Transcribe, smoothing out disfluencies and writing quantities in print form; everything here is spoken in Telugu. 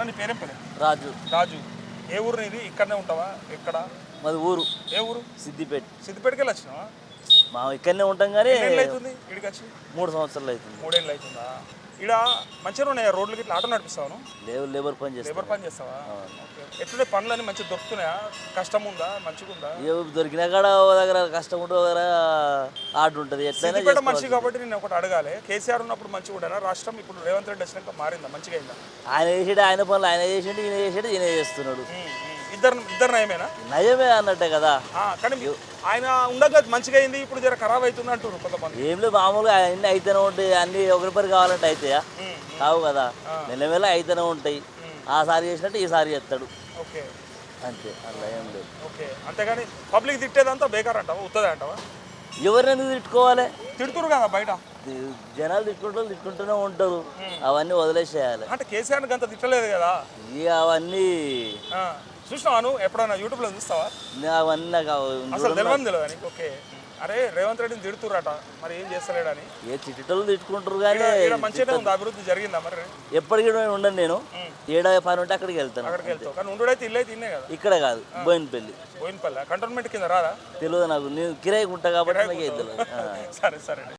నీ పేరేం పేరు? రాజు. రాజు. ఏ ఊరు నీది? ఇక్కడనే ఉంటావా? ఎక్కడ? మాది ఊరు ఏ ఊరు? సిద్దిపేట. సిద్దిపేటకి వెళ్ళి వచ్చినావా? మా ఇక్కడనే ఉంటాం కానీ ఎన్ని అవుతుంది ఇక్కడికి వచ్చి? 3 సంవత్సరాలు అవుతుంది. 3 ఏళ్ళు అవుతుందా? ఇక్కడ మంచిగా ఉన్నాయా రోడ్లకి? ఇట్లా ఆటో నడిపిస్తాను. లేబర్ పని చేస్తాం. లేబర్ పని చేస్తావా? ఓకే. ఎట్లుండే పనులన్నీ మంచిగా దొరుకుతున్నాయా? కష్టం ఉందా? మంచిగా ఉందా? దొరికినా కాడ ఓ దగ్గర కష్టం ఉంటుంది, ఓ దగ్గర ఆర్డర్ ఉంటుంది. ఎట్లయినా సిద్దిపేట మనిషి కాబట్టి నేను ఒకటి అడగాలి. కేసీఆర్ ఉన్నప్పుడు మంచిగా ఉండేనా రాష్ట్రం? ఇప్పుడు రేవంత్ రెడ్డి వచ్చినాక మారిందా? మంచిగా అయిందా? ఆయన చేసాడు, ఆయన పనులు ఆయన చేసిండు, ఈయన చేసాడు, ఈయన చేస్తున్నాడు. ఇద్దరు నయమేనా? నయమే అన్నట్టే కదా. కానీ ఆయన ఉండగా మంచిగా అయింది, ఇప్పుడు జర ఖరాబ్ అవుతుంది అంటున్నారు కొంతమంది. ఏం లేదు, మామూలుగా అన్నీ అయితేనే ఉంటాయి. అన్ని ఒకరిపరి కావాలంటే అవుతాయా? కావు కదా. మెల్లమెల్ల అయితేనే ఉంటాయి. ఆసారి చేసినట్టు ఈసారి చేస్తాడు. ఓకే, అంతే, అట్లా ఏం లేదు. ఓకే. అంతేగాని పబ్లిక్ తిట్టేదంతా బేకార్ అంటావా? ఉత్తదే అంటావా? ఎవరిని తిట్టుకోవాలి? తిడుతురు కదా బయట జనాలు తిట్టుకుంటూనే ఉంటారు. అవన్నీ వదిలేసేయాలి. అంటే కేసీఆర్ అంత తిట్టలేదు కదా. ఇక అవన్నీ చూసినావా నువ్వు ఎప్పుడైనా యూట్యూబ్లో చూస్తావా? అవన్నీ నాకు అసలు తెలియదు నీకు? ఓకే. అరే రేవంత్ రెడ్డిని తిడుతురట, మరి ఏం చేస్తలేడని. ఏ తిట్టలు తిట్టుకుంటారు కానీ మంచిగానే ఉంది, అభివృద్ధి జరిగిందా మరి? ఎప్పటికీ ఉండను నేను. ఏడ పని ఉంటే అక్కడికి వెళ్తాను. అక్కడికి వెళ్తావు కానీ ఉండుడైతే ఇల్లు అయితే ఇన్నే కదా. ఇక్కడ కాదు, బోయినపల్లి. బోయినపల్లి కంటోన్మెంట్ కింద రాదా? తెలియదు నాకు, నేను కిరాయికి ఉంటా కాబట్టి నాకు ఏం తెలియదు. సరే సరే.